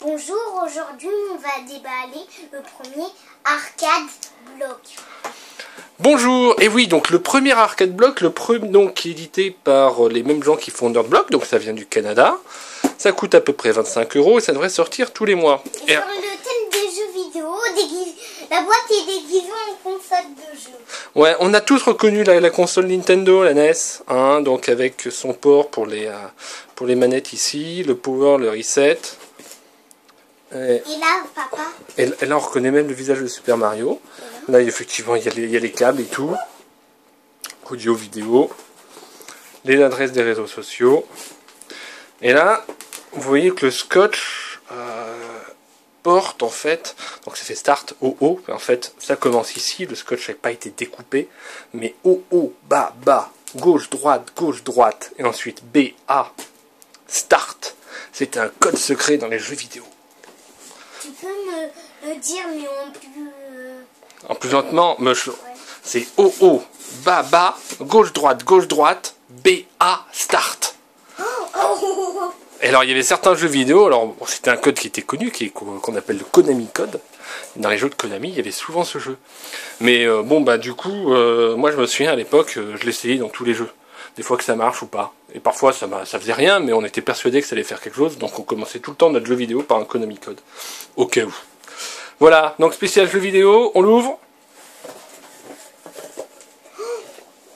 Bonjour, aujourd'hui on va déballer le premier arcade block. Bonjour, et oui, donc le premier arcade block, le premier donc qui est édité par les mêmes gens qui font Nerdblock, donc ça vient du Canada. Ça coûte à peu près 25 € et ça devrait sortir tous les mois. Et sur le thème des jeux vidéo, la boîte est déguisée en console de jeu. Ouais, on a tous reconnu la console Nintendo, la NES, hein, donc avec son port pour les manettes ici, le power, le reset. Et là, papa. Et là, on reconnaît même le visage de Super Mario. Là, effectivement, il y a les câbles et tout. Audio, vidéo. Les adresses des réseaux sociaux. Et là, vous voyez que le scotch porte en fait. Donc ça fait start, haut, haut. En fait, ça commence ici. Le scotch n'a pas été découpé. Mais haut, haut, bas, bas. Gauche, droite. Et ensuite B, A, start. C'était un code secret dans les jeux vidéo. Tu peux me le dire, mais en plus lentement, ouais. C'est haut, haut, bas, bas, gauche, droite, B, A, start. Et alors, il y avait certains jeux vidéo, alors bon, c'était un code qui était connu, qu'on appelle le Konami Code. Dans les jeux de Konami, il y avait souvent ce jeu. Mais bon, bah du coup, moi je me souviens à l'époque, je l'essayais dans tous les jeux. Des fois que ça marche ou pas. Et parfois ça faisait rien, mais on était persuadé que ça allait faire quelque chose, donc on commençait tout le temps notre jeu vidéo par un Konami Code. Au cas où. Voilà, donc spécial jeu vidéo, on l'ouvre.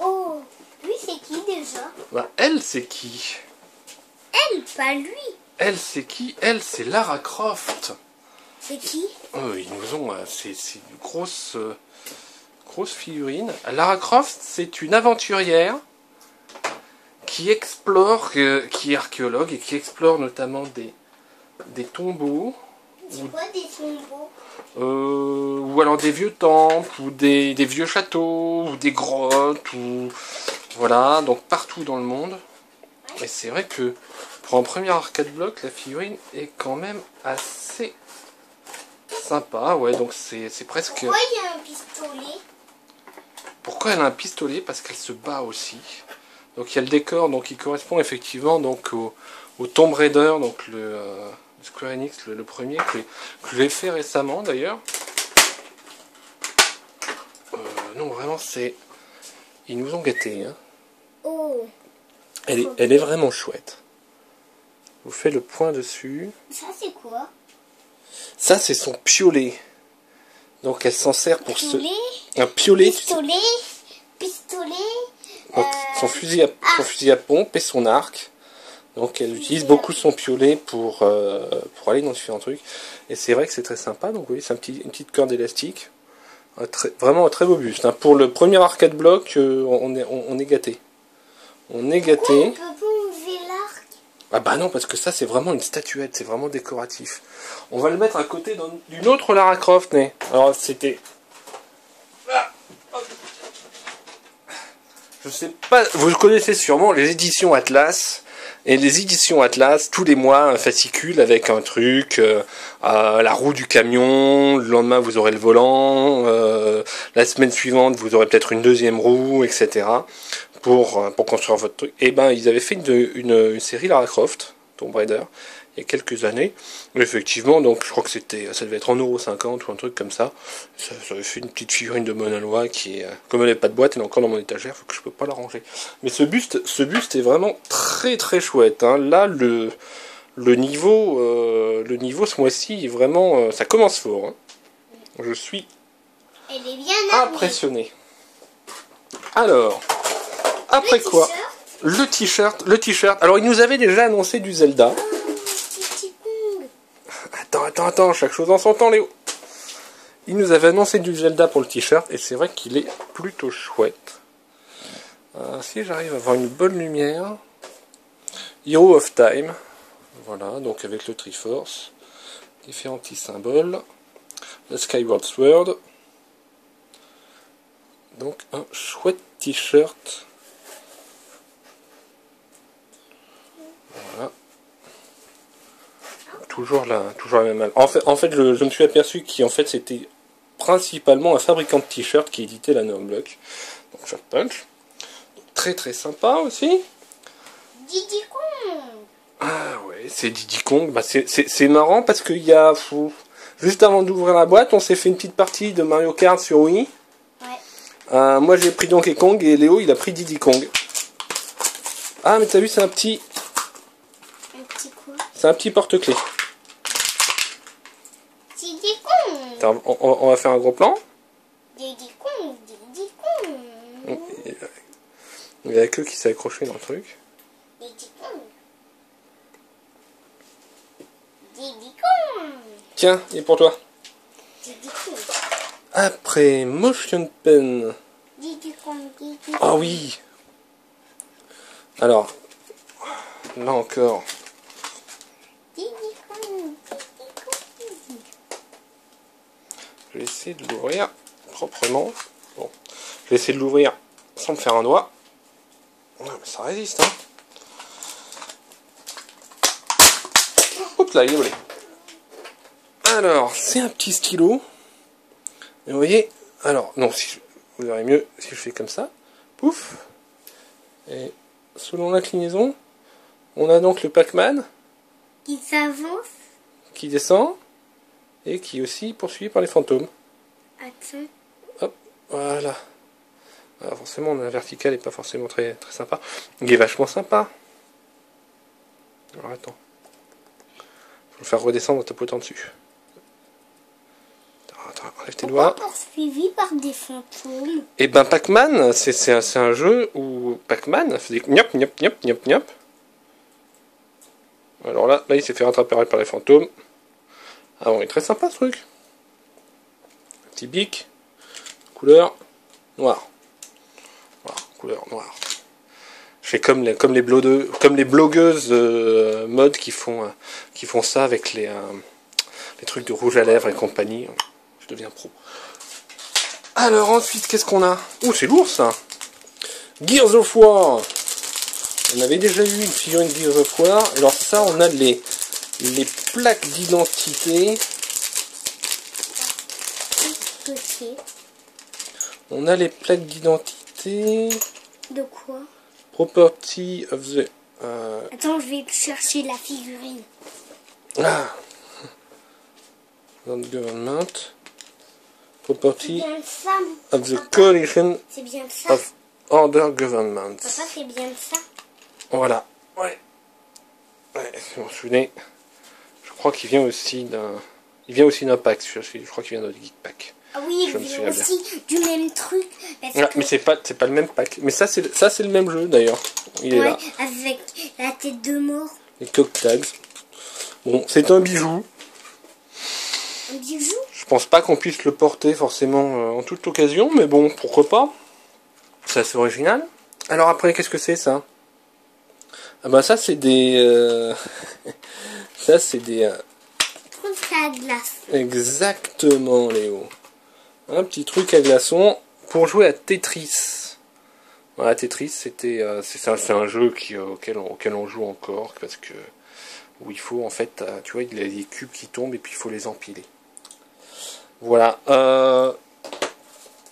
Oh, lui c'est qui déjà? Bah, elle c'est qui? Elle, pas lui. Elle c'est qui? Elle c'est Lara Croft. C'est qui? Oh, ils nous ont, c'est une grosse figurine. Lara Croft, c'est une aventurière qui explore, qui est archéologue et qui explore notamment des tombeaux. C'est quoi des tombeaux? Ou alors des vieux temples, ou des vieux châteaux, ou des grottes, ou voilà, donc partout dans le monde. Ouais. Et c'est vrai que pour un premier arcade block, la figurine est quand même assez sympa, ouais, donc c'est presque... Pourquoi il y a un pistolet? Pourquoi elle a un pistolet? Parce qu'elle se bat aussi. Donc il y a le décor, donc il correspond effectivement donc au Tomb Raider, donc le Square Enix, le premier que j'ai fait récemment d'ailleurs. Non, vraiment c'est... Ils nous ont gâtés. Hein. Oh. Elle est vraiment chouette. Je vous fais le point dessus. Ça c'est quoi? Ça c'est son piolet. Donc elle s'en sert pour piolet, un piolet. Pistolet. Donc, son fusil à pompe et son arc. Donc elle utilise beaucoup son piolet pour aller dans différents trucs. Et c'est vrai que c'est très sympa. Donc vous voyez, c'est une petite corde élastique. Vraiment un très beau buste. Hein. Pour le premier arcade block, on est gâté. On est gâté. On peut pas enlever l'arc? Ah bah non, parce que ça c'est vraiment une statuette, c'est vraiment décoratif. On va le mettre à côté d'une autre Lara Croft. Mais alors c'était... Je sais pas, vous connaissez sûrement les éditions Atlas. Et les éditions Atlas, tous les mois, un fascicule avec un truc, la roue du camion, le lendemain vous aurez le volant, la semaine suivante vous aurez peut-être une deuxième roue, etc. Pour construire votre truc. Et ben ils avaient fait une série Lara Croft, Tomb Raider, il y a quelques années. Et effectivement, donc je crois que ça devait être en €50 ou un truc comme ça. Ça avait fait une petite figurine de Mona Loi qui est, comme elle n'avait pas de boîte, elle est encore dans mon étagère, faut que je peux pas la ranger. Mais ce buste est vraiment très très chouette. Hein. Là, le niveau ce mois-ci est vraiment, ça commence fort. Hein. Je suis impressionné. Alors, après quoi? Le t-shirt. Alors, il nous avait déjà annoncé du Zelda. Attends, chaque chose en son temps, Léo. Il nous avait annoncé du Zelda pour le t-shirt, et c'est vrai qu'il est plutôt chouette. Si j'arrive à avoir une bonne lumière. Hero of Time. Voilà, donc avec le Triforce. Différents petits symboles. Le Skyward Sword. Donc un chouette t-shirt. Voilà. Toujours la même. En fait, je me suis aperçu qu'en fait c'était principalement un fabricant de t-shirts qui éditait la Nerdblock. Donc Short Punch. Très très sympa aussi. Diddy Kong. Ah ouais, c'est Diddy Kong. Bah, c'est marrant parce qu'il y a... Juste avant d'ouvrir la boîte, on s'est fait une petite partie de Mario Kart sur Wii. Ouais. Moi j'ai pris Donkey Kong et Léo il a pris Diddy Kong. Ah mais t'as vu, c'est un petit... Un petit quoi? C'est un petit porte-clés. Diddy Kong. On va faire un gros plan. Diddy Kong, Diddy Kong. Il y a la queue qui s'est accrochée dans le truc. Diddy Kong. Diddy Kong. Tiens, il est pour toi. Diddy Kong. Après, Motion Pen. Diddy Kong, Diddy Kong. Ah oui. Alors, là encore. Diddy Kong, Diddy Kong. Je vais essayer de l'ouvrir proprement. Bon, je vais essayer de l'ouvrir sans me faire un doigt. Ouais, mais ça résiste, hein. Hop là, il est volé. Alors, c'est un petit stylo. Et vous voyez, alors, non, si vous verrez mieux si je fais comme ça. Pouf. Et selon l'inclinaison, on a donc le Pac-Man Qui s'avance. qui descend et qui est aussi poursuivi par les fantômes. Attends. Hop, voilà. Alors forcément, la verticale n'est pas forcément très, très sympa. Il est vachement sympa. Alors attends. Faut le faire redescendre en tapotant dessus. Attends, enlève tes doigts. Poursuivi par des fantômes. Et ben Pac-Man, c'est un jeu où Pac-Man faisait gnop gnop gnop gnop gnop. Alors là il s'est fait rattraper par les fantômes. Ah bon, il est très sympa ce truc. Un petit bic. Couleur noire. Voilà, couleur noire. Je fais comme les blogueuses mode qui font ça avec les trucs de rouge à lèvres et compagnie. Je deviens pro. Alors ensuite, qu'est-ce qu'on a? Oh, c'est lourd ça. Gears of War. On avait déjà eu une figurine Gears of War. Alors ça, on a les plaques d'identité. On a les plaques d'identité. De quoi? Property of the... Attends, je vais chercher la figurine. Ah. Government. Property C'est bien ça. of the Coalition C'est bien ça. of Other Governments. Papa, c'est bien ça. Voilà. Ouais. Ouais, si vous vous souvenez. Je crois qu'il vient aussi d'un... Il vient aussi d'un pack. Je crois qu'il vient d'un Geek Pack. Ah oui, Je me il souviens vient aussi du même truc. Parce Ah, que... mais c'est pas le même pack. Mais ça c'est le même jeu d'ailleurs. Il est Ouais, là. avec la tête de mort. Les cock tags. Bon, c'est un bijou. Un bijou. Je pense pas qu'on puisse le porter forcément en toute occasion, mais bon, pourquoi pas. C'est assez original. Alors après, qu'est-ce que c'est ça? Ah bah ça c'est des... ça c'est des... Truc à glace. Exactement, Léo. Un petit truc à glaçons pour jouer à Tetris. Voilà, Tetris, c'est un jeu auquel on joue encore, parce que où il faut en fait, tu vois, il y a des cubes qui tombent et puis il faut les empiler. Voilà.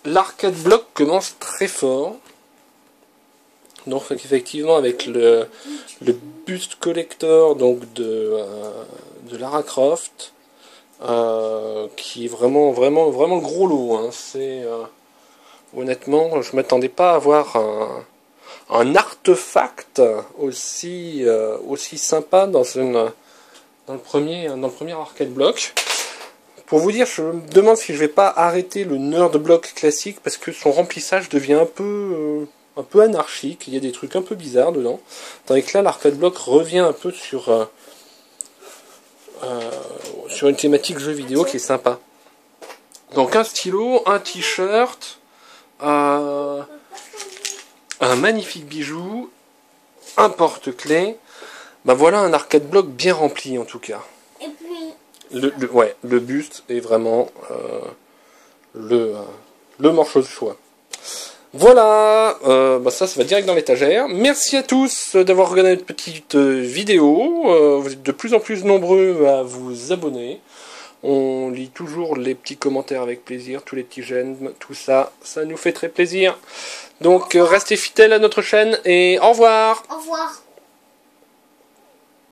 L'arcade block commence très fort. Donc effectivement avec le buste collector donc de Lara Croft. Qui est vraiment le gros lot, hein. C'est honnêtement, je m'attendais pas à avoir un artefact aussi sympa dans le premier arcade block. Pour vous dire, je me demande si je vais pas arrêter le nerd block classique parce que son remplissage devient un peu anarchique. Il y a des trucs un peu bizarres dedans, tandis que là l'arcade block revient un peu sur une thématique jeu vidéo qui est sympa. Donc un stylo, un t-shirt, un magnifique bijou, un porte-clés. Ben voilà un arcade block bien rempli en tout cas. Et puis... le buste est vraiment le morceau de choix. Voilà, ça va direct dans l'étagère. Merci à tous d'avoir regardé notre petite vidéo. Vous êtes de plus en plus nombreux à vous abonner. On lit toujours les petits commentaires avec plaisir, tous les petits j'aime, tout ça, ça nous fait très plaisir. Donc restez fidèles à notre chaîne et au revoir. Au revoir.